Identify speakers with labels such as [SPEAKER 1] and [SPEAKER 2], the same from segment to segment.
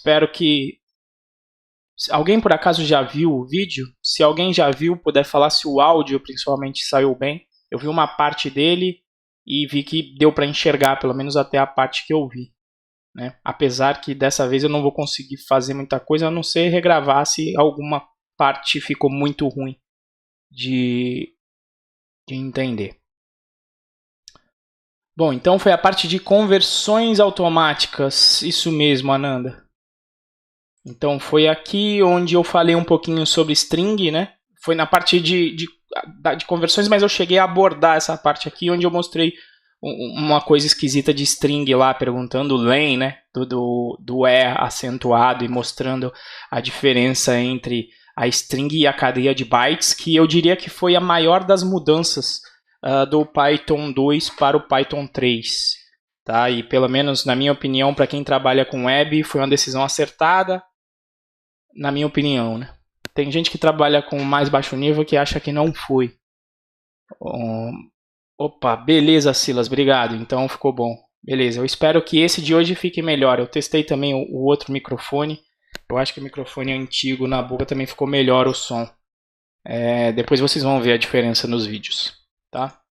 [SPEAKER 1] espero que... Alguém por acaso já viu o vídeo? Se alguém já viu, puder falar se o áudio principalmente saiu bem. Eu vi uma parte dele e vi que deu para enxergar, pelo menos até a parte que eu vi, né? Apesar que dessa vez eu não vou conseguir fazer muita coisa, a não ser regravar se alguma parte ficou muito ruim de entender. Bom, então foi a parte de conversões automáticas, isso mesmo, Ananda. Então foi aqui onde eu falei um pouquinho sobre string, né? Foi na parte de conversões, mas eu cheguei a abordar essa parte aqui onde eu mostrei uma coisa esquisita de string lá, perguntando len, né? Do E acentuado e mostrando a diferença entre a string e a cadeia de bytes, que eu diria que foi a maior das mudanças do Python 2 para o Python 3. Tá? E pelo menos, na minha opinião, para quem trabalha com web, foi uma decisão acertada, na minha opinião, né? Tem gente que trabalha com mais baixo nível que acha que não foi. Opa, beleza, Silas, obrigado. Então ficou bom. Beleza, eu espero que esse de hoje fique melhor. Eu testei também o outro microfone. Eu acho que o microfone antigo na boca também ficou melhor o som. Depois vocês vão ver a diferença nos vídeos, tá?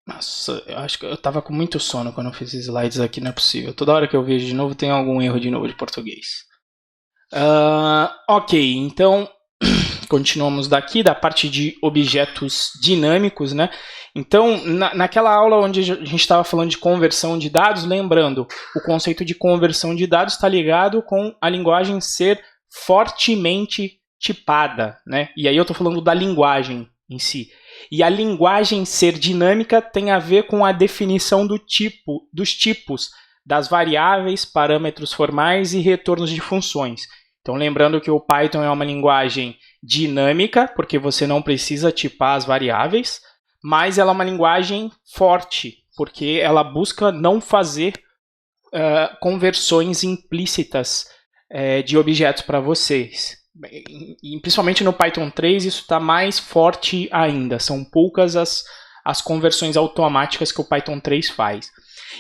[SPEAKER 1] Nossa, eu acho que eu tava com muito sono quando eu fiz slides aqui, não é possível. Toda hora que eu vejo de novo tem algum erro de novo de português. Ok, então continuamos daqui da parte de objetos dinâmicos, né? Então, naquela aula onde a gente estava falando de conversão de dados, lembrando, o conceito de conversão de dados está ligado com a linguagem ser fortemente tipada, né? E aí eu estou falando da linguagem em si. E a linguagem ser dinâmica tem a ver com a definição dos tipos das variáveis, parâmetros formais e retornos de funções. Então, lembrando que o Python é uma linguagem dinâmica, porque você não precisa tipar as variáveis, mas ela é uma linguagem forte, porque ela busca não fazer conversões implícitas de objetos para vocês. E, principalmente no Python 3 isso está mais forte ainda. São poucas as conversões automáticas que o Python 3 faz.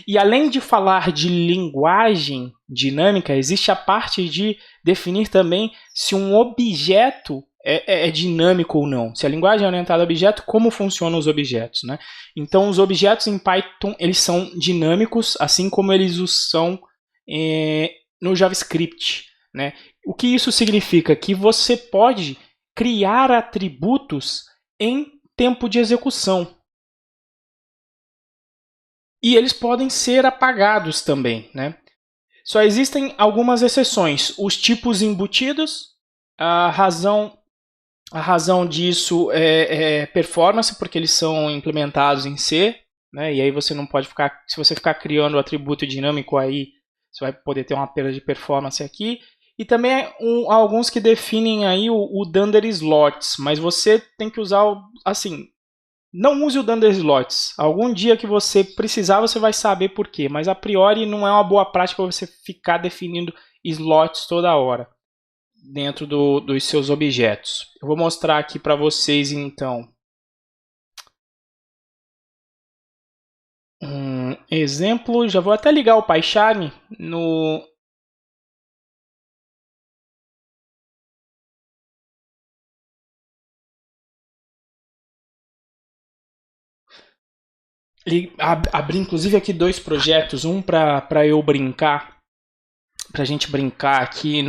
[SPEAKER 1] E além de falar de linguagem dinâmica, existe a parte de definir também se um objeto é dinâmico ou não. Se a linguagem é orientada a objeto, como funcionam os objetos, né? Então, os objetos em Python eles são dinâmicos, assim como eles os são no JavaScript, né? O que isso significa? Que você pode criar atributos em tempo de execução. E eles podem ser apagados também, né? Só existem algumas exceções. Os tipos embutidos, a razão disso é performance, porque eles são implementados em C, né? E aí você não pode ficar... Se você ficar criando o atributo dinâmico aí, você vai poder ter uma perda de performance aqui. E também alguns que definem aí o Dunder Slots, mas você tem que usar, assim... Não use o Dunder Slots. Algum dia que você precisar, você vai saber por quê. Mas a priori não é uma boa prática você ficar definindo slots toda hora dentro dos seus objetos. Eu vou mostrar aqui para vocês então um exemplo. Já vou até ligar o PyCharm no... Abri inclusive aqui dois projetos, um para eu brincar, para a gente brincar aqui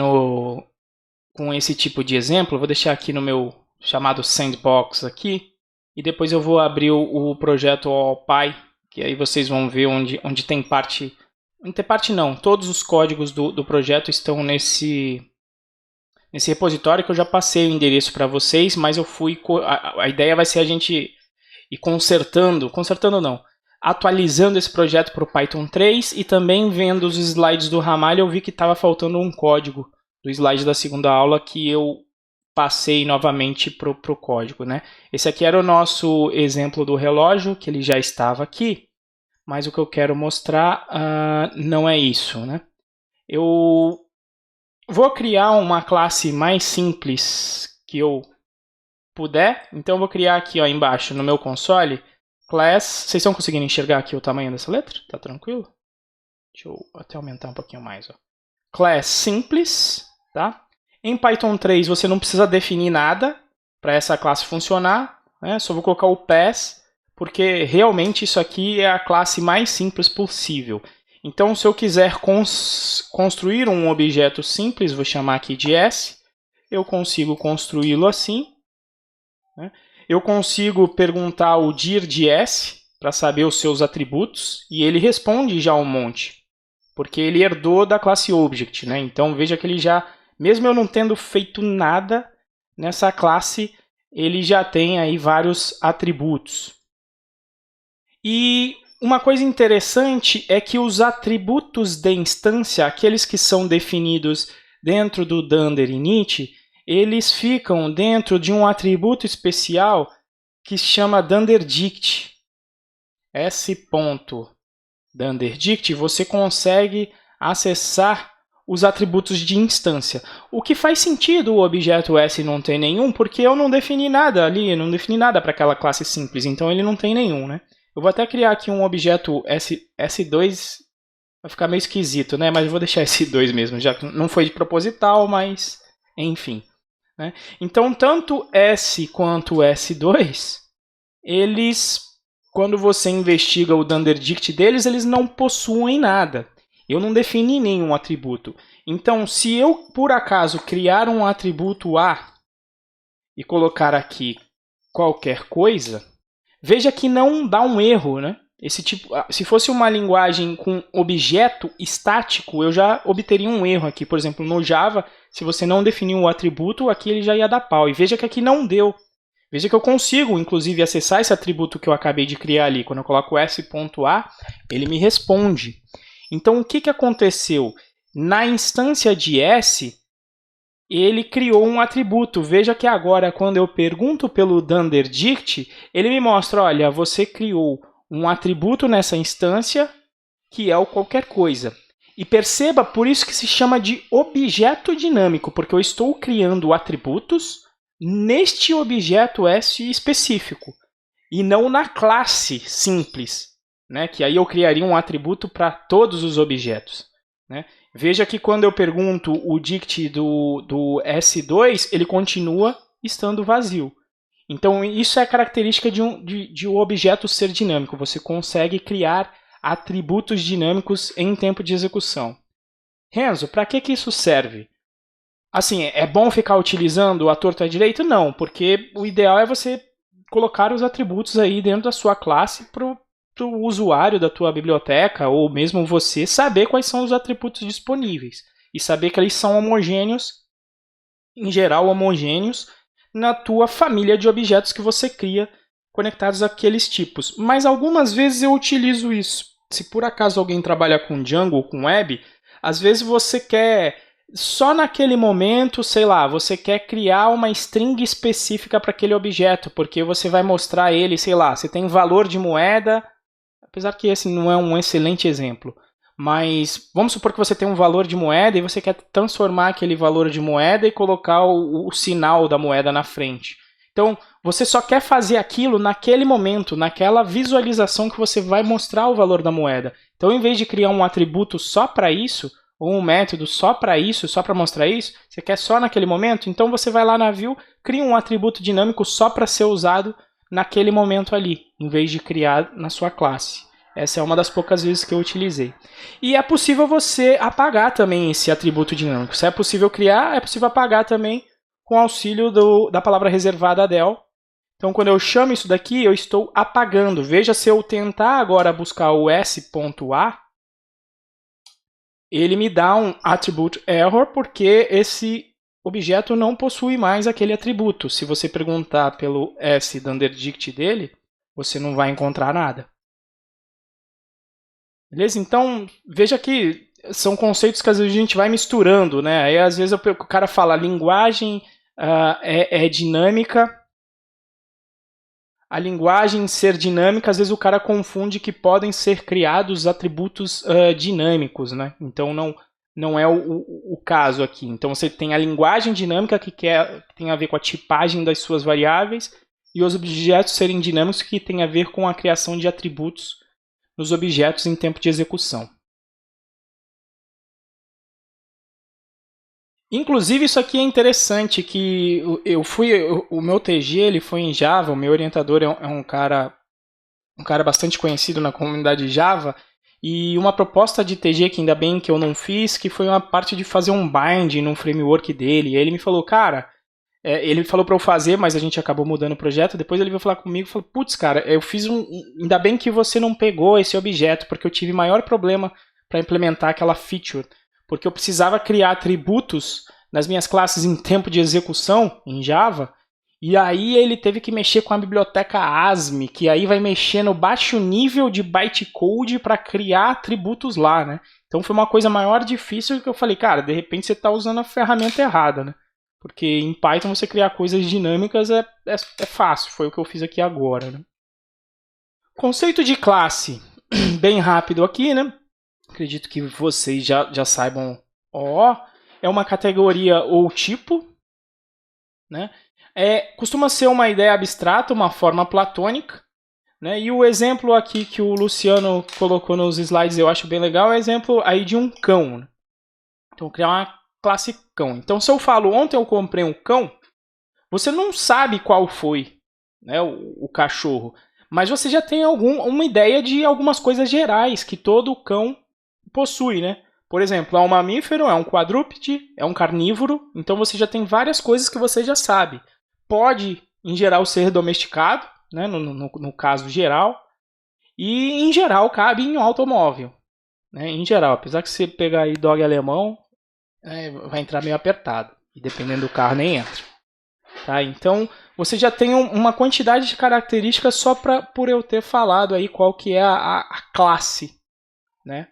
[SPEAKER 1] com esse tipo de exemplo. Vou deixar aqui no meu chamado sandbox aqui e depois eu vou abrir o projeto AllPy, que aí vocês vão ver onde tem parte. Não tem parte não, todos os códigos do projeto estão nesse repositório que eu já passei o endereço para vocês, mas eu fui... A ideia vai ser a gente ir consertando não, atualizando esse projeto para o Python 3 e também vendo os slides do Ramalho, eu vi que estava faltando um código do slide da segunda aula que eu passei novamente para o código, né? Esse aqui era o nosso exemplo do relógio, que ele já estava aqui, mas o que eu quero mostrar não é isso, né? Eu vou criar uma classe mais simples que eu puder, então eu vou criar aqui ó, embaixo no meu console class, vocês estão conseguindo enxergar aqui o tamanho dessa letra? Tá tranquilo? Deixa eu até aumentar um pouquinho mais. Ó. Class simples, tá? Em Python 3 você não precisa definir nada para essa classe funcionar, né? Só vou colocar o pass, porque realmente isso aqui é a classe mais simples possível. Então, se eu quiser construir um objeto simples, vou chamar aqui de S, eu consigo construí-lo assim. Né? Eu consigo perguntar o dir de S para saber os seus atributos, e ele responde já um monte, porque ele herdou da classe Object. Né? Então, veja que ele já, mesmo eu não tendo feito nada nessa classe, ele já tem aí vários atributos. E uma coisa interessante é que os atributos de instância, aqueles que são definidos dentro do Dunder init, eles ficam dentro de um atributo especial que se chama DunderDict. S.DunderDict, você consegue acessar os atributos de instância. O que faz sentido o objeto S não ter nenhum, porque eu não defini nada ali, não defini nada para aquela classe simples, então ele não tem nenhum, né? Eu vou até criar aqui um objeto S2, vai ficar meio esquisito, né? Mas eu vou deixar S2 mesmo, já que não foi de proposital, mas enfim. Né? Então, tanto S quanto S2, eles, quando você investiga o DunderDict deles, eles não possuem nada. Eu não defini nenhum atributo. Então, se eu, por acaso, criar um atributo A e colocar aqui qualquer coisa, veja que não dá um erro, né? Esse tipo, se fosse uma linguagem com objeto estático, eu já obteria um erro aqui. Por exemplo, no Java, se você não definir um atributo, aqui ele já ia dar pau. E veja que aqui não deu. Veja que eu consigo, inclusive, acessar esse atributo que eu acabei de criar ali. Quando eu coloco s.a, ele me responde. Então, o que aconteceu? Na instância de S, ele criou um atributo. Veja que agora, quando eu pergunto pelo DunderDict, ele me mostra, olha, você criou um atributo nessa instância que é o qualquer coisa. E perceba, por isso que se chama de objeto dinâmico, porque eu estou criando atributos neste objeto S específico, e não na classe simples, né? Que aí eu criaria um atributo para todos os objetos. Né? Veja que quando eu pergunto o dict do S2, ele continua estando vazio. Então, isso é a característica de um objeto ser dinâmico. Você consegue criar atributos dinâmicos em tempo de execução. Renzo, para que isso serve? Assim, é bom ficar utilizando a torta à direita? Não, porque o ideal é você colocar os atributos aí dentro da sua classe para o usuário da tua biblioteca, ou mesmo você, saber quais são os atributos disponíveis. E saber que eles são homogêneos, em geral homogêneos, na tua família de objetos que você cria conectados àqueles tipos. Mas algumas vezes eu utilizo isso. Se por acaso alguém trabalha com Django ou com Web, às vezes você quer, só naquele momento, sei lá, você quer criar uma string específica para aquele objeto, porque você vai mostrar ele, sei lá, você tem valor de moeda, apesar que esse não é um excelente exemplo, mas vamos supor que você tem um valor de moeda e você quer transformar aquele valor de moeda e colocar o sinal da moeda na frente. Então, você só quer fazer aquilo naquele momento, naquela visualização que você vai mostrar o valor da moeda. Então, em vez de criar um atributo só para isso, ou um método só para isso, só para mostrar isso, você quer só naquele momento, então você vai lá na view, cria um atributo dinâmico só para ser usado naquele momento ali, em vez de criar na sua classe. Essa é uma das poucas vezes que eu utilizei. E é possível você apagar também esse atributo dinâmico. Se é possível criar, é possível apagar também com auxílio da palavra reservada del. Então, quando eu chamo isso daqui, eu estou apagando. Veja, se eu tentar agora buscar o s.a, ele me dá um attribute error, porque esse objeto não possui mais aquele atributo. Se você perguntar pelo s.DunderDict dele, você não vai encontrar nada. Beleza? Então, veja que são conceitos que às vezes a gente vai misturando, né? Aí às vezes o cara fala a linguagem é dinâmica. A linguagem ser dinâmica, às vezes o cara confunde que podem ser criados atributos dinâmicos, né? Então não é o caso aqui. Então você tem a linguagem dinâmica que tem a ver com a tipagem das suas variáveis, e os objetos serem dinâmicos, que tem a ver com a criação de atributos nos objetos em tempo de execução. Inclusive, isso aqui é interessante, que o meu TG ele foi em Java, o meu orientador é um cara bastante conhecido na comunidade Java, e uma proposta de TG que ainda bem que eu não fiz, que foi uma parte de fazer um bind num framework dele. E aí ele me falou, cara, ele falou para eu fazer, mas a gente acabou mudando o projeto. Depois ele veio falar comigo e falou, putz, cara, eu fiz ainda bem que você não pegou esse objeto, porque eu tive maior problema para implementar aquela feature, porque eu precisava criar atributos nas minhas classes em tempo de execução, em Java, e aí ele teve que mexer com a biblioteca ASM, que aí vai mexer no baixo nível de bytecode para criar atributos lá, né? Então foi uma coisa maior difícil que eu falei, cara, de repente você está usando a ferramenta errada, né? Porque em Python você criar coisas dinâmicas é fácil, foi o que eu fiz aqui agora, né? Conceito de classe, bem rápido aqui, né? Acredito que vocês já saibam. É uma categoria ou tipo, né? Costuma ser uma ideia abstrata, uma forma platônica, né? E o exemplo aqui que o Luciano colocou nos slides eu acho bem legal é o exemplo aí de um cão, né? Então, criar uma classe cão. Então, se eu falo ontem eu comprei um cão, você não sabe qual foi, né, o cachorro, mas você já tem uma ideia de algumas coisas gerais que todo cão possui, né? Por exemplo, é um mamífero, é um quadrúpede, é um carnívoro, então você já tem várias coisas que você já sabe. Pode, em geral, ser domesticado, né, no caso geral, e em geral cabe em um automóvel. Né, em geral, apesar que você pegar aí dog alemão, vai entrar meio apertado, e dependendo do carro nem entra. Tá? Então, você já tem uma quantidade de características só por eu ter falado aí qual que é a classe, né,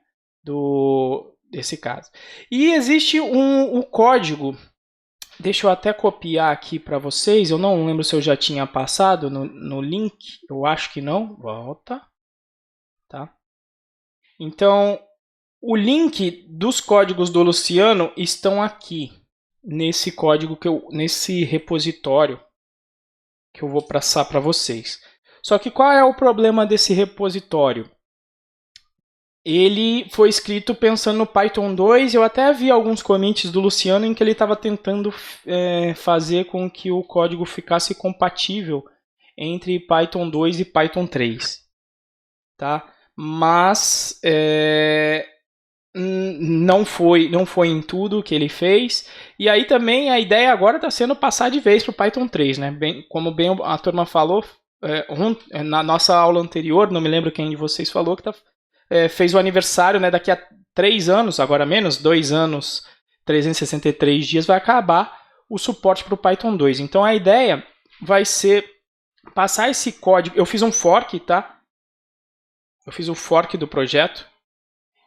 [SPEAKER 1] desse caso. E existe o código, deixa eu até copiar aqui para vocês, eu não lembro se eu já tinha passado no link, eu acho que não, volta. Tá? Então, o link dos códigos do Luciano estão aqui, nesse código, nesse repositório que eu vou passar para vocês. Só que qual é o problema desse repositório? Ele foi escrito pensando no Python 2. Eu até vi alguns commits do Luciano em que ele estava tentando fazer com que o código ficasse compatível entre Python 2 e Python 3. Tá? Mas não foi em tudo que ele fez. E aí também a ideia agora está sendo passar de vez para o Python 3. Né? Como bem a turma falou, na nossa aula anterior, não me lembro quem de vocês falou, que fez o aniversário, né, daqui a 3 anos, agora menos, 2 anos, 363 dias, vai acabar o suporte para o Python 2. Então a ideia vai ser passar esse código. Eu fiz um fork, tá? Eu fiz o fork do projeto.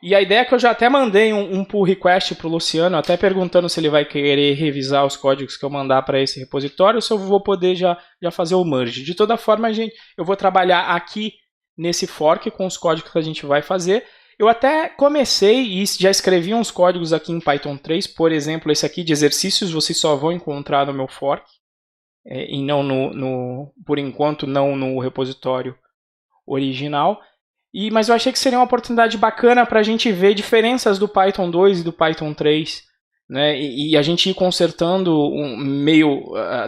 [SPEAKER 1] E a ideia é que eu já até mandei um pull request para o Luciano, até perguntando se ele vai querer revisar os códigos que eu mandar para esse repositório, ou se eu vou poder já fazer o merge. De toda forma, eu vou trabalhar aqui nesse fork com os códigos que a gente vai fazer. Eu até comecei e já escrevi uns códigos aqui em Python 3, por exemplo, esse aqui de exercícios, vocês só vão encontrar no meu fork, e não por enquanto não no repositório original. Mas eu achei que seria uma oportunidade bacana para a gente ver diferenças do Python 2 e do Python 3, né? E a gente ir consertando meio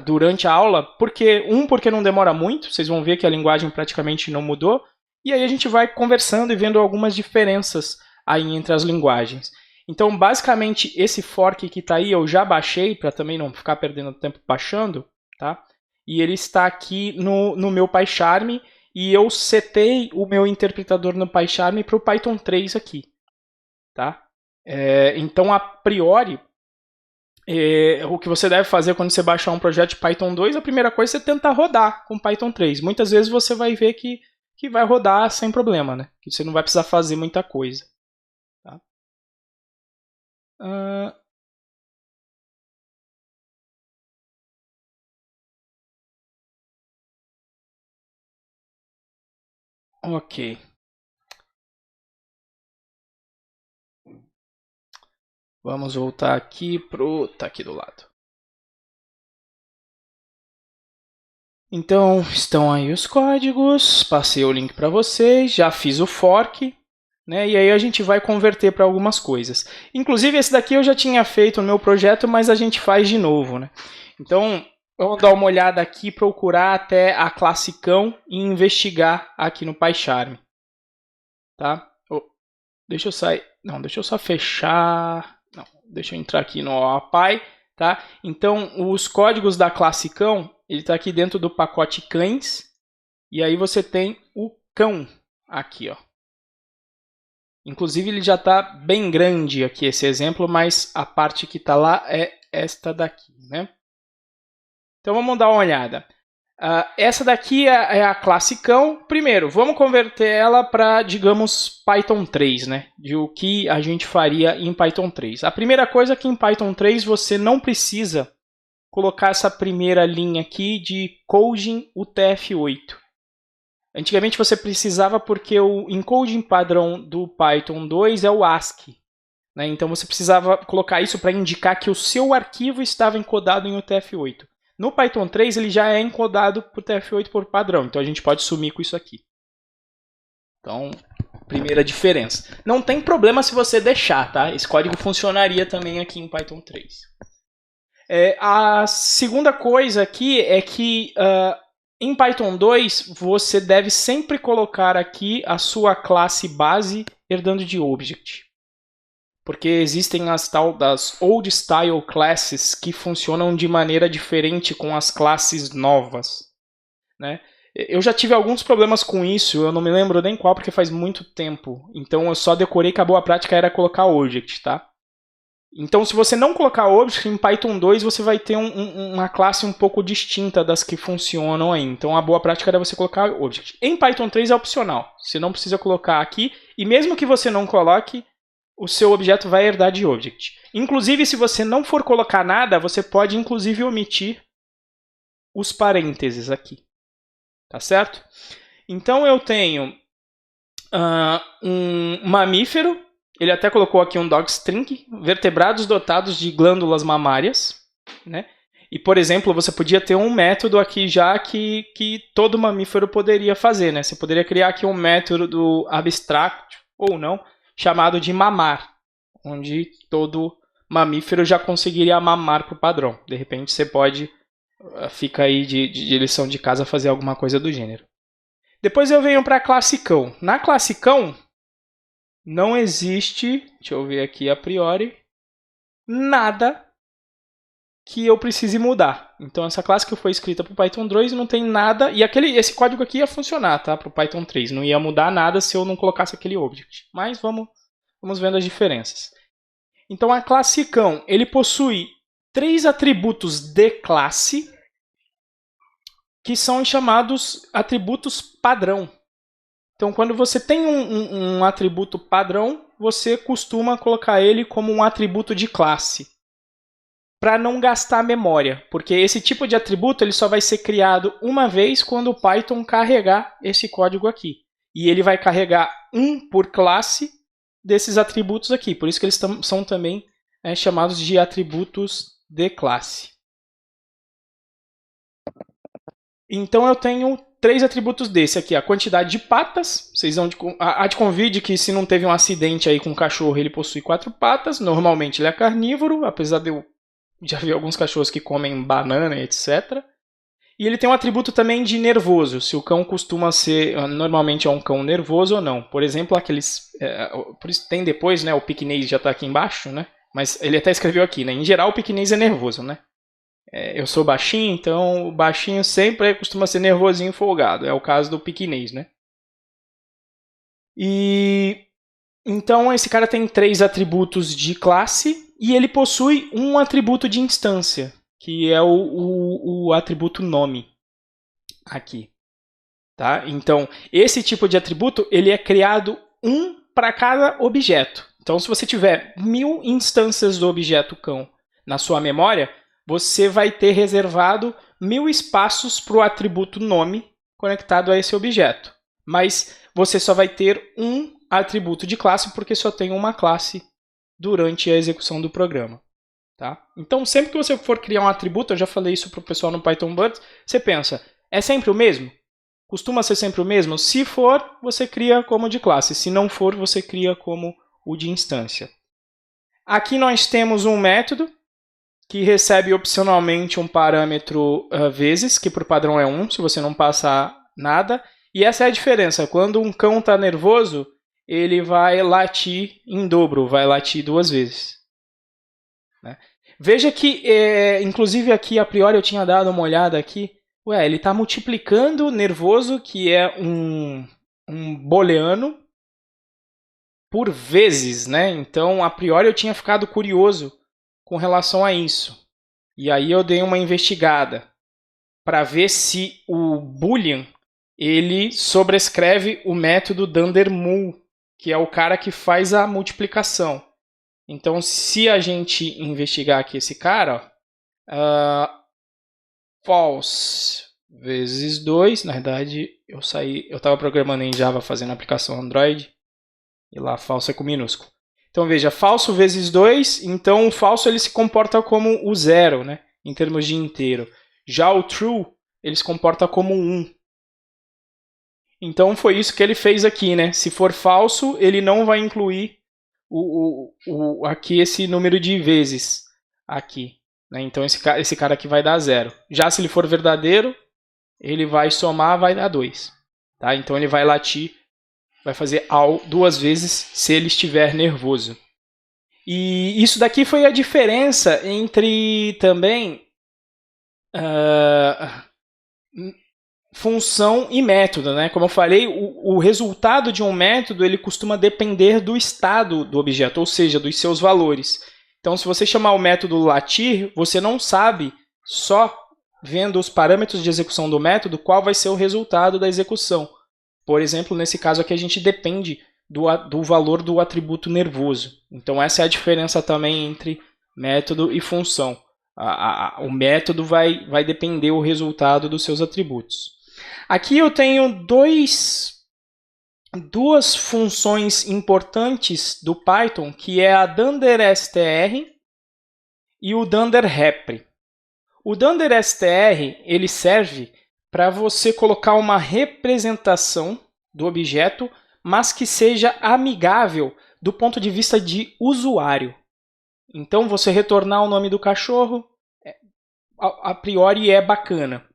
[SPEAKER 1] durante a aula, porque não demora muito, vocês vão ver que a linguagem praticamente não mudou, e aí a gente vai conversando e vendo algumas diferenças aí entre as linguagens. Então, basicamente, esse fork que está aí eu já baixei, para também não ficar perdendo tempo baixando, tá? E ele está aqui no meu PyCharm, e eu setei o meu interpretador no PyCharm para o Python 3 aqui. Tá? Então, a priori, o que você deve fazer quando você baixar um projeto de Python 2, a primeira coisa é você tentar rodar com Python 3. Muitas vezes você vai ver que vai rodar sem problema, né? Que você não vai precisar fazer muita coisa. Tá? Ok. Vamos voltar aqui pro... Tá aqui do lado. Então, estão aí os códigos, passei o link para vocês, já fiz o fork, né? E aí a gente vai converter para algumas coisas. Inclusive, esse daqui eu já tinha feito no meu projeto, mas a gente faz de novo, né? Então, vamos dar uma olhada aqui, procurar até a classe cão e investigar aqui no PyCharm. Tá? Deixa eu sair. Não, deixa eu só fechar. Não, deixa eu entrar aqui no OAPy. Tá? Então, os códigos da classe cão, ele está aqui dentro do pacote cães. E aí você tem o cão aqui, ó. Inclusive, ele já está bem grande aqui esse exemplo, mas a parte que está lá é esta daqui, né? Então, vamos dar uma olhada. Essa daqui é a classe cão. Primeiro, vamos converter ela para, digamos, Python 3, né? De o que a gente faria em Python 3. A primeira coisa é que em Python 3 você não precisa colocar essa primeira linha aqui de coding UTF-8. Antigamente você precisava porque o encoding padrão do Python 2 é o ASCII. Né? Então você precisava colocar isso para indicar que o seu arquivo estava encodado em UTF-8. No Python 3 ele já é encodado por UTF-8 por padrão, então a gente pode sumir com isso aqui. Então, primeira diferença. Não tem problema se você deixar, tá? Esse código funcionaria também aqui em Python 3. A segunda coisa aqui é que em Python 2 você deve sempre colocar aqui a sua classe base herdando de object. Porque existem as tal das old style classes que funcionam de maneira diferente com as classes novas, né? Eu já tive alguns problemas com isso, eu não me lembro nem qual porque faz muito tempo. Então eu só decorei que a boa prática era colocar object, tá? Então se você não colocar object, em Python 2 você vai ter uma classe um pouco distinta das que funcionam aí. Então a boa prática era você colocar object. Em Python 3 é opcional, você não precisa colocar aqui. E mesmo que você não coloque, o seu objeto vai herdar de object. Inclusive, se você não for colocar nada, você pode inclusive omitir os parênteses aqui. Tá certo? Então eu tenho um mamífero, ele até colocou aqui um docstring, vertebrados dotados de glândulas mamárias, né? E, por exemplo, você podia ter um método aqui já que todo mamífero poderia fazer, né? Você poderia criar aqui um método abstract, ou não, chamado de mamar, onde todo mamífero já conseguiria mamar por padrão. De repente você pode, fica aí de lição de casa, fazer alguma coisa do gênero. Depois eu venho para a classe cão. Na classe cão não existe, deixa eu ver aqui a priori, nada que eu precise mudar. Então essa classe que foi escrita para o Python 2 não tem nada, e esse código aqui ia funcionar, tá? Para o Python 3, não ia mudar nada se eu não colocasse aquele object. Mas vamos vendo as diferenças. Então a classe cão, ele possui 3 atributos de classe que são chamados atributos padrão. Então quando você tem um atributo padrão, você costuma colocar ele como um atributo de classe, para não gastar memória, porque esse tipo de atributo ele só vai ser criado uma vez quando o Python carregar esse código aqui. E ele vai carregar um por classe desses atributos aqui, por isso que eles são também chamados de atributos de classe. Então eu tenho 3 atributos desse aqui, a quantidade de patas, vocês vão de convide que se não teve um acidente aí com o cachorro, ele possui 4 patas, normalmente ele é carnívoro, apesar de eu já vi alguns cachorros que comem banana, etc. E ele tem um atributo também de nervoso, se o cão costuma ser, normalmente é um cão nervoso ou não. Por exemplo, aqueles, por isso tem depois, né, o piquinês já está aqui embaixo, né, mas ele até escreveu aqui, né, em geral o piquinês é nervoso, né. Eu sou baixinho, então o baixinho sempre costuma ser nervosinho e folgado, é o caso do piquinês, né. E então esse cara tem 3 atributos de classe e ele possui um atributo de instância, que é o atributo nome aqui. Tá? Então, esse tipo de atributo ele é criado um para cada objeto. Então, se você tiver 1000 instâncias do objeto cão na sua memória, você vai ter reservado 1000 espaços para o atributo nome conectado a esse objeto. Mas você só vai ter um atributo de classe porque só tem uma classe durante a execução do programa. Tá? Então, sempre que você for criar um atributo, eu já falei isso para o pessoal no Python Bird, você pensa, É sempre o mesmo? Costuma ser sempre o mesmo? Se for, você cria como de classe. Se não for, você cria como o de instância. Aqui nós temos um método que recebe opcionalmente um parâmetro vezes, que por padrão é 1, se você não passar nada. E essa é a diferença. Quando um cão está nervoso, ele vai latir em dobro, vai latir 2 vezes. Né? Veja que, inclusive aqui a priori eu tinha dado uma olhada aqui. Ué, ele está multiplicando nervoso, que é um booleano, por vezes, né? Então, a priori eu tinha ficado curioso com relação a isso. E aí eu dei uma investigada para ver se o boolean ele sobrescreve o método dunderMul, que é o cara que faz a multiplicação. Então, se a gente investigar aqui esse cara, false vezes 2, na verdade eu estava programando em Java fazendo aplicação Android, e lá falso é com minúsculo. Então veja, falso vezes 2, então o falso ele se comporta como o 0, né, em termos de inteiro. Já o true, ele se comporta como 1. Então foi isso que ele fez aqui, né? Se for falso, ele não vai incluir aqui esse número de vezes aqui. Né? Então esse cara aqui vai dar 0. Já se ele for verdadeiro, ele vai somar, vai dar 2. Tá? Então ele vai latir, vai fazer AL 2 vezes se ele estiver nervoso. E isso daqui foi a diferença entre também função e método. Né? Como eu falei, o resultado de um método ele costuma depender do estado do objeto, ou seja, dos seus valores. Então, se você chamar o método latir, você não sabe, só vendo os parâmetros de execução do método, qual vai ser o resultado da execução. Por exemplo, nesse caso aqui, a gente depende do valor do atributo nervoso. Então, essa é a diferença também entre método e função. O método vai depender do resultado dos seus atributos. Aqui eu tenho duas funções importantes do Python, que é a dunderstr e o dunderrepr. O dunderstr ele serve para você colocar uma representação do objeto, mas que seja amigável do ponto de vista de usuário. Então, você retornar o nome do cachorro, a priori é bacana,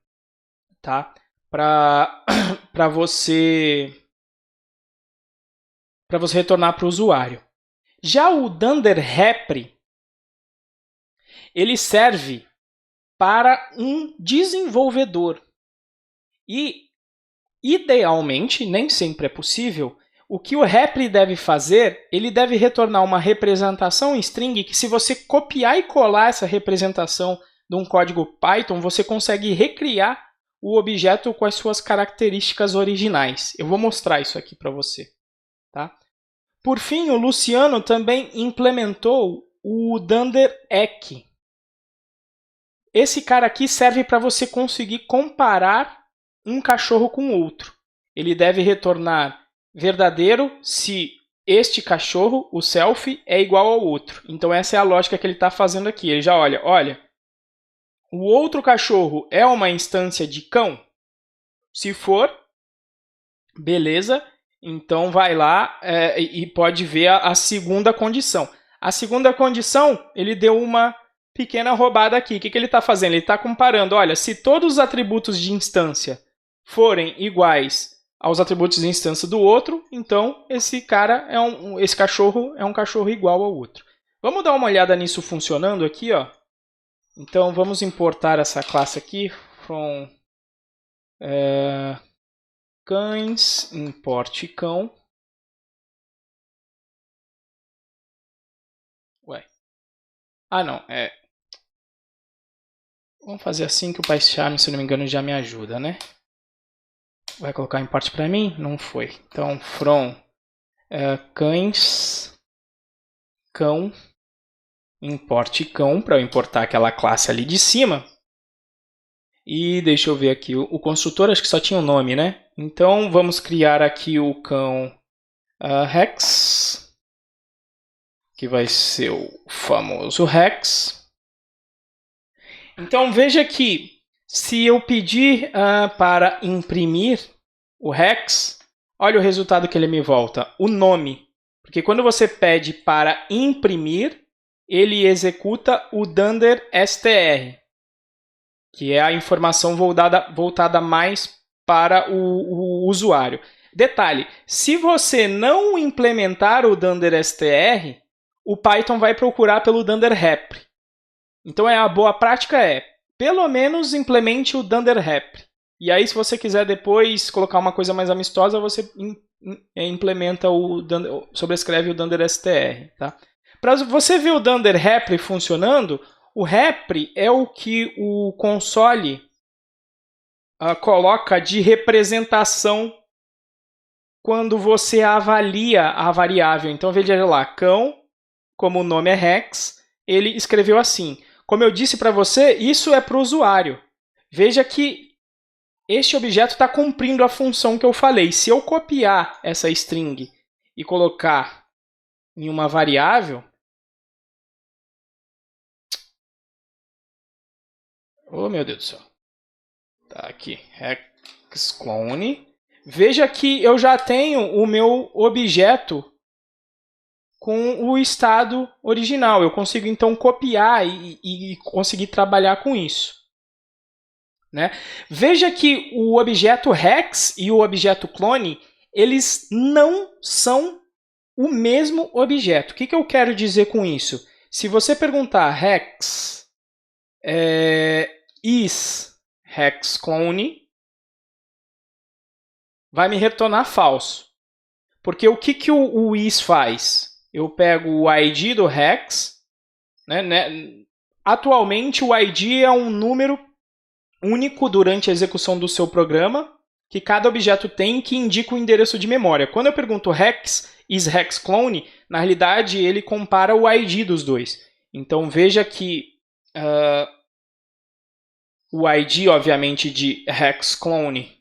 [SPEAKER 1] tá? Para você retornar para o usuário. Já o dunderrepr, ele serve para um desenvolvedor. E, idealmente, nem sempre é possível, o que o repr deve fazer, ele deve retornar uma representação em string que, se você copiar e colar essa representação de um código Python, você consegue recriar o objeto com as suas características originais. Eu vou mostrar isso aqui para você. Tá? Por fim, o Luciano também implementou o dunderEck. Esse cara aqui serve para você conseguir comparar um cachorro com outro. Ele deve retornar verdadeiro se este cachorro, o selfie, é igual ao outro. Então essa é a lógica que ele está fazendo aqui. Ele já olha, o outro cachorro é uma instância de cão? Se for, beleza, então vai lá e pode ver a segunda condição. A segunda condição, ele deu uma pequena roubada aqui. O que ele está fazendo? Ele está comparando, olha, se todos os atributos de instância forem iguais aos atributos de instância do outro, então esse cachorro é um cachorro igual ao outro. Vamos dar uma olhada nisso funcionando aqui, ó. Então vamos importar essa classe aqui from cães, import cão. Ué. Não, vamos fazer assim que o PyCharm, se não me engano, já me ajuda, né? Vai colocar import para mim? Não foi. Então, from cães, cão, import cão, para eu importar aquela classe ali de cima. E deixa eu ver aqui, o construtor acho que só tinha um nome, né? Então, vamos criar aqui o cão Rex, que vai ser o famoso Rex. Então, veja que Se eu pedir para imprimir o hex, olha o resultado que ele me volta, o nome. Porque quando você pede para imprimir, ele executa o dunder str, que é a informação voltada mais para o usuário. Detalhe, se você não implementar o dunder str, o Python vai procurar pelo dunder rep. Então a boa prática é, pelo menos implemente o dunder rep. E aí, se você quiser depois colocar uma coisa mais amistosa, você implementa sobrescreve o dunder str. Tá? Para você ver o dunder rep funcionando, o rep é o que o console coloca de representação quando você avalia a variável. Então, veja lá, cão, como o nome é hex, ele escreveu assim. Como eu disse para você, isso é para o usuário. Veja que este objeto está cumprindo a função que eu falei. Se eu copiar essa string e colocar em uma variável... Oh, meu Deus do céu. Tá aqui, hexclone. Veja que eu já tenho o meu objeto com o estado original. Eu consigo, então, copiar e conseguir trabalhar com isso. Né? Veja que o objeto hex e o objeto clone, eles não são o mesmo objeto. O que eu quero dizer com isso? Se você perguntar hex is hexclone, vai me retornar falso. Porque o que o is faz? Eu pego o ID do hex. Atualmente, o ID é um número único durante a execução do seu programa, que cada objeto tem, que indica o endereço de memória. Quando eu pergunto hex is hexclone, na realidade ele compara o ID dos dois. Então veja que o ID, obviamente, de hexclone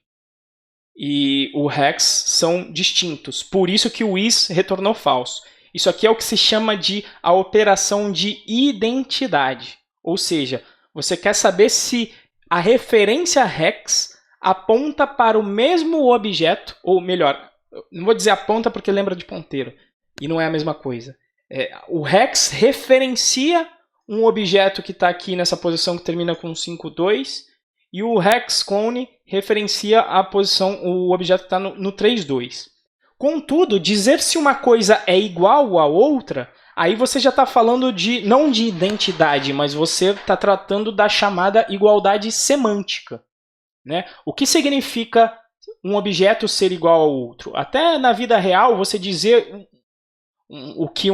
[SPEAKER 1] e o hex são distintos. Por isso que o is retornou falso. Isso aqui é o que se chama de a operação de identidade. Ou seja, você quer saber se a referência hex aponta para o mesmo objeto, ou melhor, não vou dizer aponta porque lembra de ponteiro, e não é a mesma coisa. O hex referencia um objeto que está aqui nessa posição que termina com 5,2, e o hexclone referencia a posição, o objeto que está no 3,2. Contudo, dizer se uma coisa é igual a outra, aí você já está falando não de identidade, mas você está tratando da chamada igualdade semântica. Né? O que significa um objeto ser igual ao outro? Até na vida real, você dizer o que,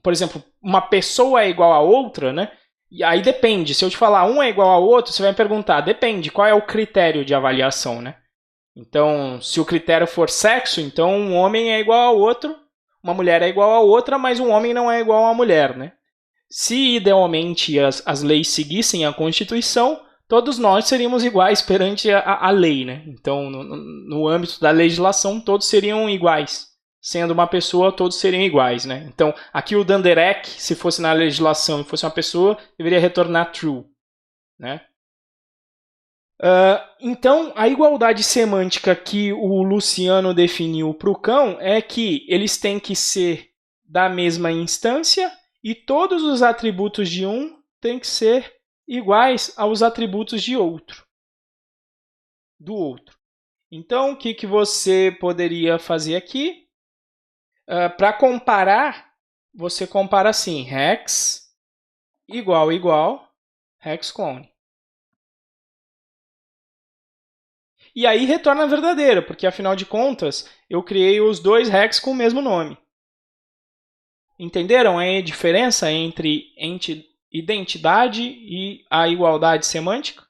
[SPEAKER 1] por exemplo, uma pessoa é igual a outra, né? E aí depende. Se eu te falar um é igual ao outro, você vai me perguntar, depende, qual é o critério de avaliação, né? Então, se o critério for sexo, então um homem é igual ao outro, uma mulher é igual a outra, mas um homem não é igual a uma mulher, né? Se idealmente as leis seguissem a Constituição, todos nós seríamos iguais perante a lei, né? Então, no âmbito da legislação, todos seriam iguais. Sendo uma pessoa, todos seriam iguais, né? Então, aqui o dunderec, se fosse na legislação e fosse uma pessoa, deveria retornar true, né? Então, a igualdade semântica que o Luciano definiu para o cão é que eles têm que ser da mesma instância e todos os atributos de um têm que ser iguais aos atributos de outro, do outro. Então, o que você poderia fazer aqui? Para comparar, você compara assim, hex igual, hexclone. E aí retorna verdadeiro, porque afinal de contas, eu criei os dois hex com o mesmo nome. Entenderam a diferença entre identidade e a igualdade semântica?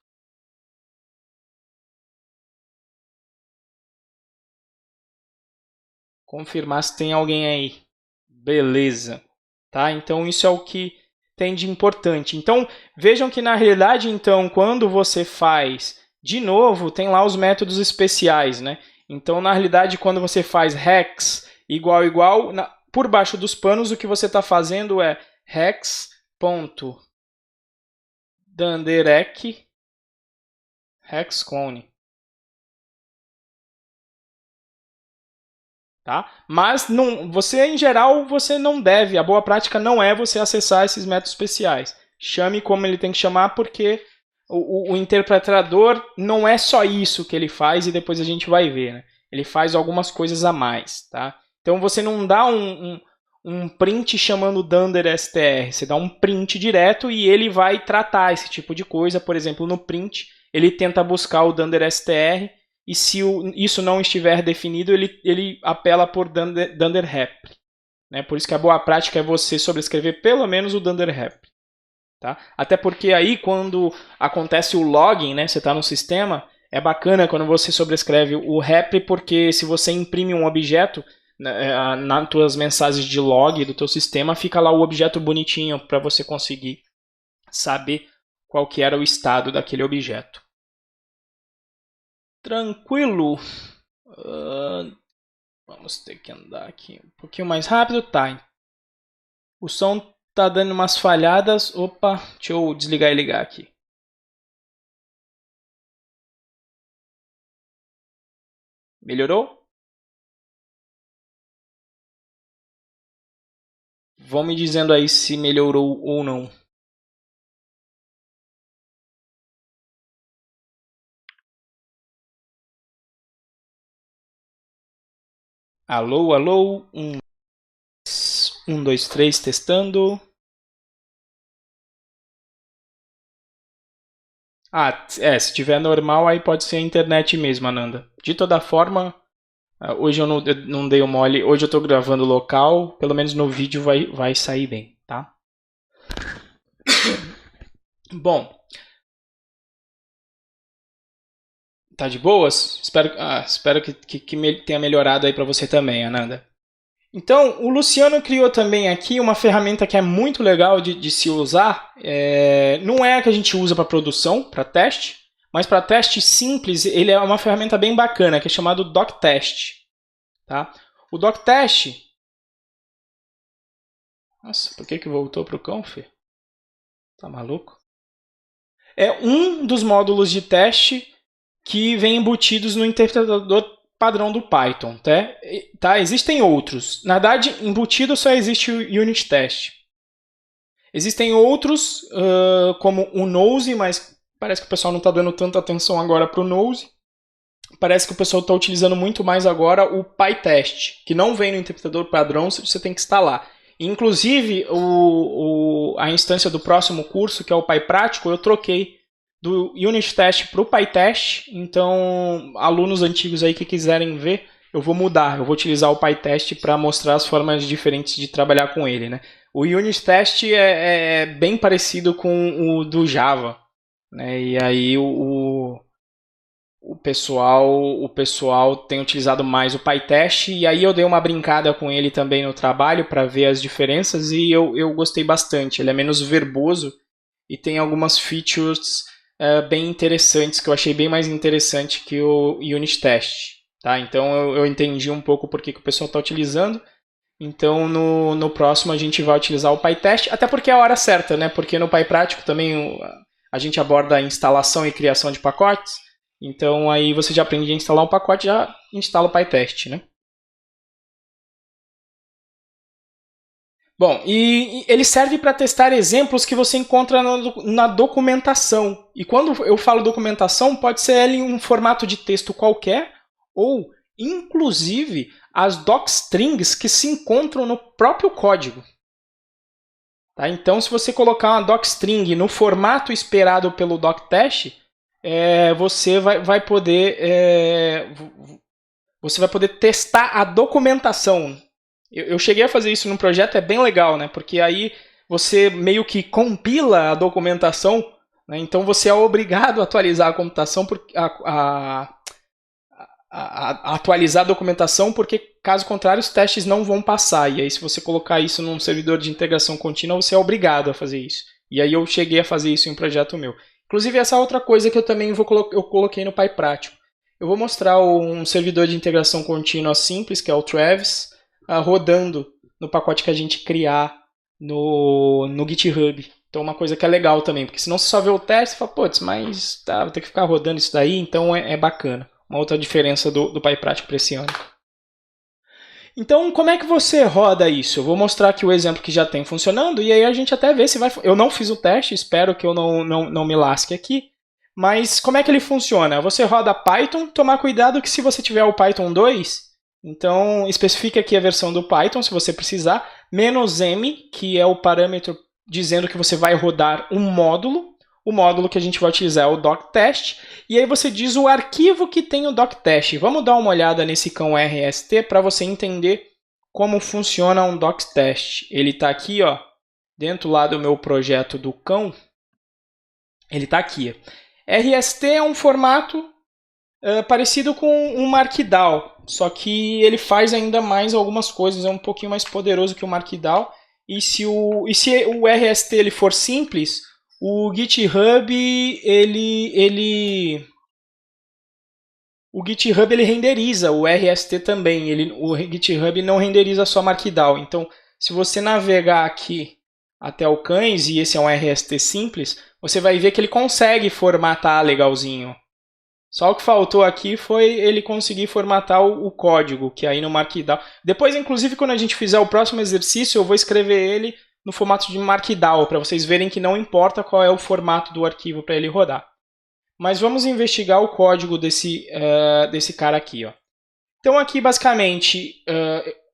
[SPEAKER 1] Confirmar se tem alguém aí. Beleza. Tá? Então, isso é o que tem de importante. Então, vejam que na realidade, então, quando você faz de novo, tem lá os métodos especiais, né? Então, na realidade, quando você faz hex igual, por baixo dos panos, o que você está fazendo é hex.dunderec hex clone. Tá? Mas você, em geral, você não deve, a boa prática não é você acessar esses métodos especiais. Chame como ele tem que chamar, porque o interpretador não é só isso que ele faz e depois a gente vai ver. Né? Ele faz algumas coisas a mais. Tá? Então você não dá um print chamando dunder.str, você dá um print direto e ele vai tratar esse tipo de coisa. Por exemplo, no print, ele tenta buscar o dunder.str e se isso não estiver definido, ele apela por dunder.rep. Né? Por isso que a boa prática é você sobrescrever pelo menos o dunder.rep. Tá? Até porque aí, quando acontece o login, né, você está no sistema, é bacana quando você sobrescreve o rep, porque se você imprime um objeto nas tuas mensagens de log do teu sistema, fica lá o objeto bonitinho para você conseguir saber qual que era o estado daquele objeto. Tranquilo. Vamos ter que andar aqui um pouquinho mais rápido. Tá. O som tá dando umas falhadas. Opa, deixa eu desligar e ligar aqui. Melhorou? Vão me dizendo aí se melhorou ou não. Alô, alô. 1, 2, 3, testando. Se tiver normal, aí pode ser a internet mesmo, Ananda. De toda forma, hoje eu não dei o mole. Hoje eu estou gravando local. Pelo menos no vídeo vai sair bem, tá? Bom. Tá de boas? Espero que tenha melhorado aí para você também, Ananda. Então, o Luciano criou também aqui uma ferramenta que é muito legal de se usar. Não é a que a gente usa para produção, para teste, mas para teste simples, ele é uma ferramenta bem bacana, que é chamado DocTest. Tá? O DocTest... Nossa, por que voltou para o conf? Tá maluco? É um dos módulos de teste que vem embutidos no interpretador padrão do Python. Tá? Existem outros. Na verdade, embutido só existe o unit test. Existem outros, como o Nose, mas parece que o pessoal não está dando tanta atenção agora para o Nose. Parece que o pessoal está utilizando muito mais agora o PyTest, que não vem no interpretador padrão, você tem que instalar. Inclusive, a instância do próximo curso, que é o PyPrático, eu troquei do Unit Test para o PyTest. Então, alunos antigos aí que quiserem ver, eu vou mudar. Eu vou utilizar o PyTest para mostrar as formas diferentes de trabalhar com ele. Né? O Unit Test é bem parecido com o do Java. Né? E aí o pessoal tem utilizado mais o PyTest. E aí eu dei uma brincada com ele também no trabalho para ver as diferenças. E eu gostei bastante. Ele é menos verboso e tem algumas features bem interessantes, que eu achei bem mais interessante que o Unit Test. Tá? Então eu entendi um pouco por que o pessoal está utilizando. Então no próximo a gente vai utilizar o PyTest, até porque é a hora certa, né? Porque no PyPrático também a gente aborda a instalação e criação de pacotes. Então aí você já aprende a instalar um pacote e já instala o PyTest, né? Bom, e ele serve para testar exemplos que você encontra na documentação. E quando eu falo documentação, pode ser ele em um formato de texto qualquer, ou inclusive as docstrings que se encontram no próprio código. Tá? Então, se você colocar uma docstring no formato esperado pelo doctest, você vai poder testar a documentação. Eu cheguei a fazer isso num projeto, é bem legal, né? Porque aí você meio que compila a documentação, né? Então você é obrigado a atualizar a computação, a atualizar a documentação, porque caso contrário os testes não vão passar. E aí se você colocar isso num servidor de integração contínua, você é obrigado a fazer isso. E aí eu cheguei a fazer isso em um projeto meu. Inclusive essa outra coisa que eu também eu coloquei no PyPrático. Eu vou mostrar um servidor de integração contínua simples, que é o Travis, rodando no pacote que a gente criar no GitHub. Então uma coisa que é legal também, porque senão você só vê o teste e fala, putz, mas tá, vou ter que ficar rodando isso daí, então é bacana. Uma outra diferença do PyPrático para esse ano. Então, como é que você roda isso? Eu vou mostrar aqui o exemplo que já tem funcionando e aí a gente até vê se vai... Eu não fiz o teste, espero que eu não me lasque aqui. Mas como é que ele funciona? Você roda Python, tomar cuidado que se você tiver o Python 2, então especifica aqui a versão do Python, se você precisar, "-m", que é o parâmetro dizendo que você vai rodar um módulo. O módulo que a gente vai utilizar é o doctest, e aí você diz o arquivo que tem o doctest. Vamos dar uma olhada nesse cão RST para você entender como funciona um doctest. Ele está aqui, ó, dentro lá do meu projeto do cão. Ele está aqui. RST é um formato parecido com um Markdown, só que ele faz ainda mais algumas coisas, é um pouquinho mais poderoso que o Markdown. E se o RST ele for simples, o GitHub ele renderiza o RST também. O GitHub não renderiza só Markdown. Então, se você navegar aqui até o cães, e esse é um RST simples, você vai ver que ele consegue formatar legalzinho. Só o que faltou aqui foi ele conseguir formatar o código, que aí no Markdown... Depois, inclusive, quando a gente fizer o próximo exercício, eu vou escrever ele no formato de Markdown, para vocês verem que não importa qual é o formato do arquivo para ele rodar. Mas vamos investigar o código desse cara aqui. Ó. Então aqui, basicamente,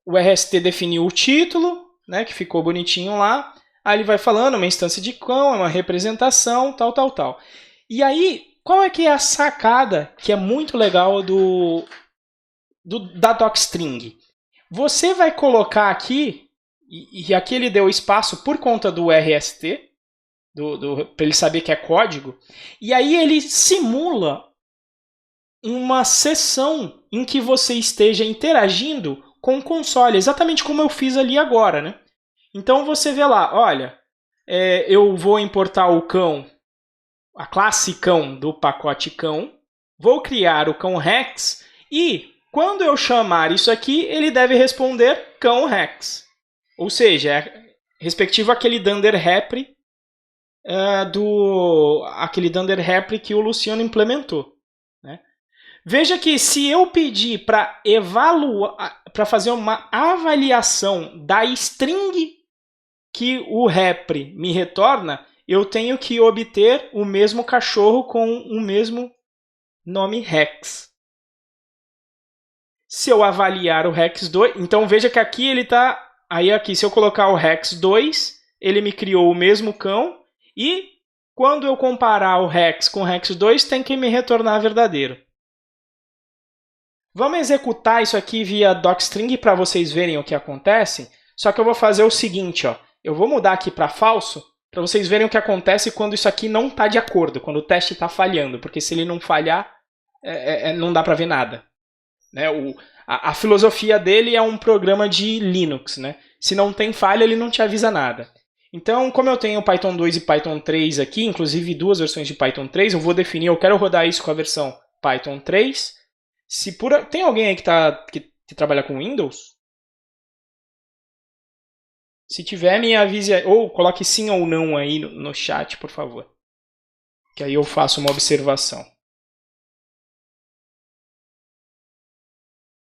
[SPEAKER 1] o RST definiu o título, né, que ficou bonitinho lá. Aí ele vai falando uma instância de cão, é uma representação, tal. E aí, qual é que é a sacada que é muito legal da docstring? Você vai colocar aqui, e aqui ele deu espaço por conta do RST, para ele saber que é código, e aí ele simula uma sessão em que você esteja interagindo com o console, exatamente como eu fiz ali agora, né? Então você vê lá, olha, eu vou importar o cão, a classe cão do pacote cão, vou criar o cão Rex e quando eu chamar isso aqui, ele deve responder cão Rex. Ou seja, respectivo àquele dunder repr aquele dunder repr que o Luciano implementou. Né? Veja que se eu pedir para fazer uma avaliação da string que o repr me retorna, eu tenho que obter o mesmo cachorro com o mesmo nome Rex. Se eu avaliar o Rex2, então veja que aqui ele está... Aí aqui, se eu colocar o Rex2, ele me criou o mesmo cão. E quando eu comparar o Rex com o Rex2, tem que me retornar verdadeiro. Vamos executar isso aqui via docstring para vocês verem o que acontece. Só que eu vou fazer o seguinte, ó. Eu vou mudar aqui para falso, para vocês verem o que acontece quando isso aqui não está de acordo, quando o teste está falhando. Porque se ele não falhar, não dá para ver nada. Né? A filosofia dele é um programa de Linux. Né? Se não tem falha, ele não te avisa nada. Então, como eu tenho Python 2 e Python 3 aqui, inclusive duas versões de Python 3, eu vou definir, eu quero rodar isso com a versão Python 3. Tem alguém aí que trabalha com Windows? Se tiver, me avise, ou coloque sim ou não aí no chat, por favor. Que aí eu faço uma observação.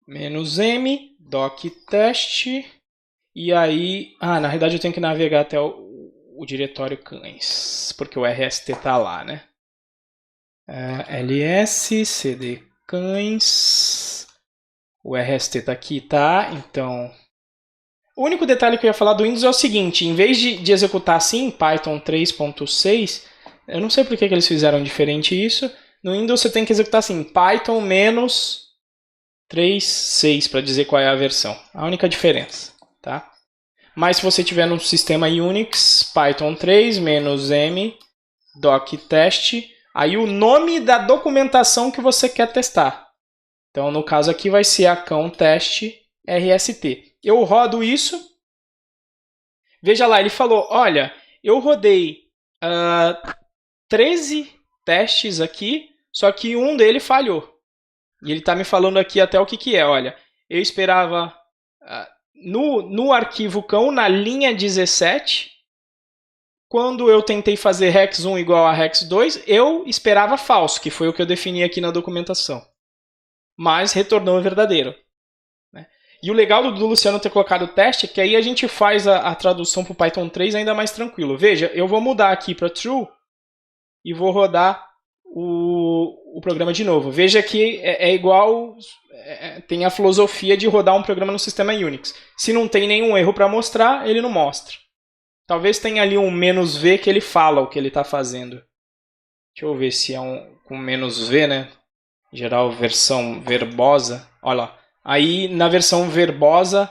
[SPEAKER 1] "-m, doctest, e aí... na realidade eu tenho que navegar até o diretório cães, porque o RST está lá, né? ls cd cães, o RST está aqui, tá? Então, o único detalhe que eu ia falar do Windows é o seguinte, em vez de executar assim, Python 3.6, eu não sei por que eles fizeram diferente isso, no Windows você tem que executar assim, Python menos 3.6 para dizer qual é a versão. A única diferença, tá? Mas se você tiver no sistema Unix, Python 3 "-m doctest", aí o nome da documentação que você quer testar. Então, no caso aqui vai ser a cão teste RST. Eu rodo isso. Veja lá, ele falou, olha, eu rodei 13 testes aqui, só que um dele falhou. E ele está me falando aqui até o que é. Olha, eu esperava no arquivo cão, na linha 17, Quando eu tentei fazer hex 1 igual a hex 2, eu esperava falso, que foi o que eu defini aqui na documentação. Mas retornou verdadeiro. Né? E o legal do Luciano ter colocado o teste é que aí a gente faz a tradução para o Python 3 ainda mais tranquilo. Veja, eu vou mudar aqui para true e vou rodar o programa de novo. Veja que é igual, tem a filosofia de rodar um programa no sistema Unix. Se não tem nenhum erro para mostrar, ele não mostra. Talvez tenha ali um "-v" que ele fala o que ele está fazendo. Deixa eu ver se é com "-v", né? Em geral, versão verbosa. Olha lá. Aí, na versão verbosa,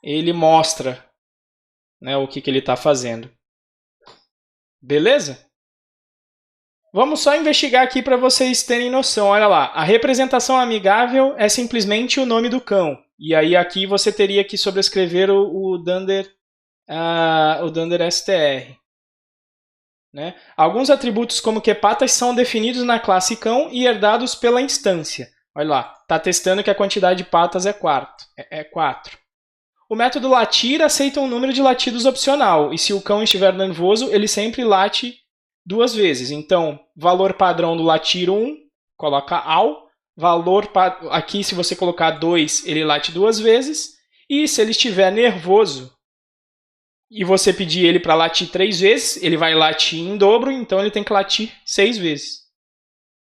[SPEAKER 1] ele mostra, né, o que ele está fazendo. Beleza? Vamos só investigar aqui para vocês terem noção. Olha lá, a representação amigável é simplesmente o nome do cão. E aí aqui você teria que sobrescrever o Dunder str. Né? Alguns atributos como que patas são definidos na classe cão e herdados pela instância. Olha lá, está testando que a quantidade de patas é 4. O método latir aceita um número de latidos opcional. E se o cão estiver nervoso, ele sempre late 2 vezes. Então, valor padrão do latir 1, coloca ao. Aqui, se você colocar 2, ele late 2 vezes. E se ele estiver nervoso e você pedir ele para latir 3 vezes, ele vai latir em dobro, então ele tem que latir 6 vezes.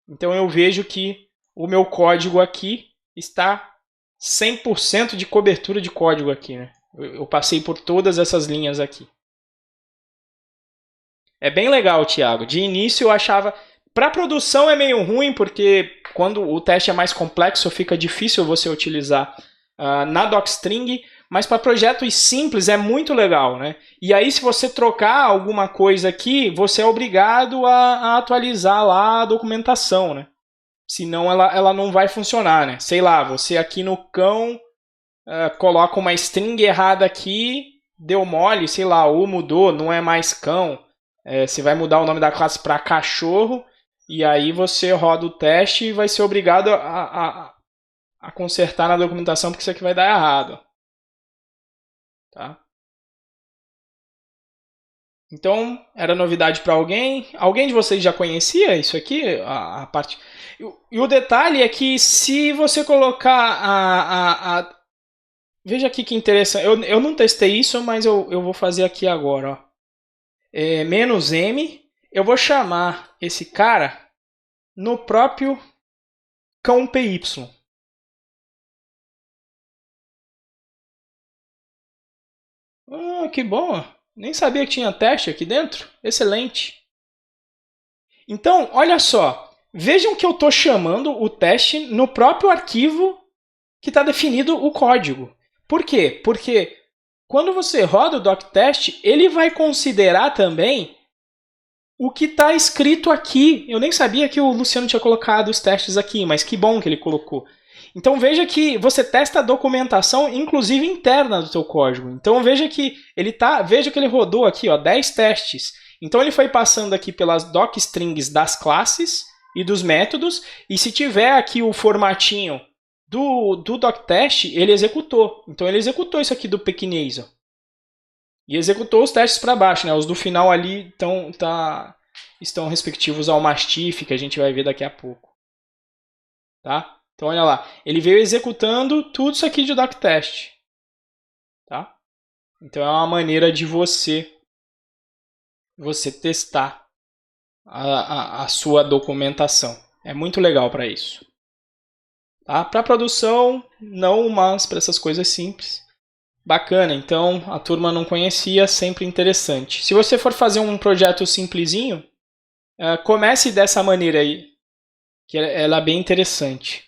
[SPEAKER 1] Então eu vejo que o meu código aqui está 100% de cobertura de código aqui. Né? Eu passei por todas essas linhas aqui. É bem legal, Thiago. De início eu achava... Para produção é meio ruim, porque quando o teste é mais complexo, fica difícil você utilizar na docstring, mas para projetos simples é muito legal. Né? E aí, se você trocar alguma coisa aqui, você é obrigado a atualizar lá a documentação. Né? Senão ela não vai funcionar. Né? Sei lá, você aqui no cão coloca uma string errada aqui, deu mole, sei lá, ou mudou, não é mais cão. Você vai mudar o nome da classe para cachorro, e aí você roda o teste e vai ser obrigado a consertar na documentação, porque isso aqui vai dar errado. Tá? Então, era novidade para alguém? Alguém de vocês já conhecia isso aqui? A parte... E o detalhe é que se você colocar Veja aqui que interessante. Eu não testei isso, mas eu vou fazer aqui agora. Ó. "-m", eu vou chamar esse cara no próprio cão py. Que bom! Nem sabia que tinha teste aqui dentro. Excelente. Então, olha só. Vejam que eu estou chamando o teste no próprio arquivo que está definido o código. Por quê? Porque quando você roda o doctest, ele vai considerar também o que está escrito aqui. Eu nem sabia que o Luciano tinha colocado os testes aqui, mas que bom que ele colocou. Então veja que você testa a documentação, inclusive interna do seu código. Então veja que ele rodou aqui 10 testes. Então ele foi passando aqui pelas docstrings das classes e dos métodos, e se tiver aqui o formatinho do doctest, ele executou. Então ele executou isso aqui do pequinês. E executou os testes para baixo. Né? Os do final ali estão respectivos ao mastiff, que a gente vai ver daqui a pouco. Tá? Então olha lá, ele veio executando tudo isso aqui de doctest. Tá? Então é uma maneira de você testar a sua documentação. É muito legal para isso. Tá? Para produção, não, mas para essas coisas simples. Bacana, então a turma não conhecia, sempre interessante. Se você for fazer um projeto simplesinho, comece dessa maneira aí, que ela é bem interessante.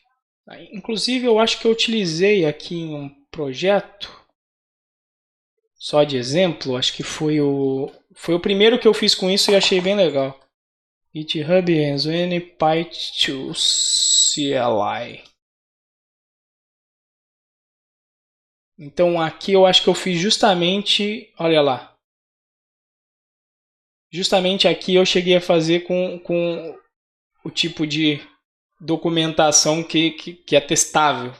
[SPEAKER 1] Inclusive, eu acho que eu utilizei aqui em um projeto, só de exemplo, acho que foi o primeiro que eu fiz com isso e achei bem legal. GitHub Enzone Python CLI. Então aqui eu acho que eu fiz justamente, olha lá. Justamente aqui eu cheguei a fazer com o tipo de documentação que é testável.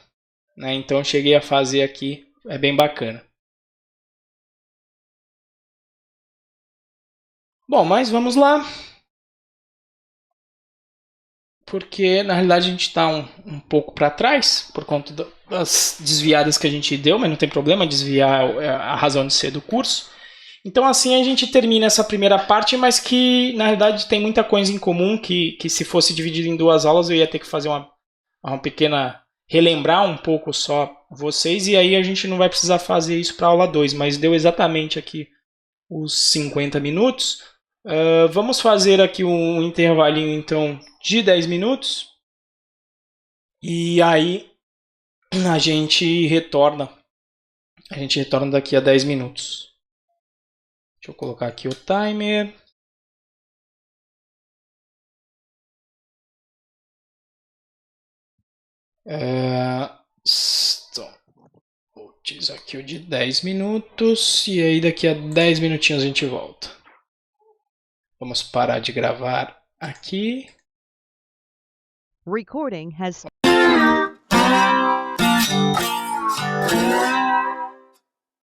[SPEAKER 1] Né? Então eu cheguei a fazer aqui, é bem bacana. Bom, mas vamos lá. Porque na realidade a gente está um pouco para trás por conta das desviadas que a gente deu, mas não tem problema desviar a razão de ser do curso. Então assim a gente termina essa primeira parte, mas que na realidade tem muita coisa em comum que se fosse dividido em duas aulas eu ia ter que fazer uma pequena relembrar um pouco só vocês e aí a gente não vai precisar fazer isso para aula 2, mas deu exatamente aqui os 50 minutos. Vamos fazer aqui um intervalinho então de 10 minutos e aí a gente retorna. A gente retorna daqui a 10 minutos. Deixa eu colocar aqui o timer. Vou utilizar aqui o de 10 minutos e aí daqui a 10 minutinhos a gente volta. Vamos parar de gravar aqui.
[SPEAKER 2] Recording has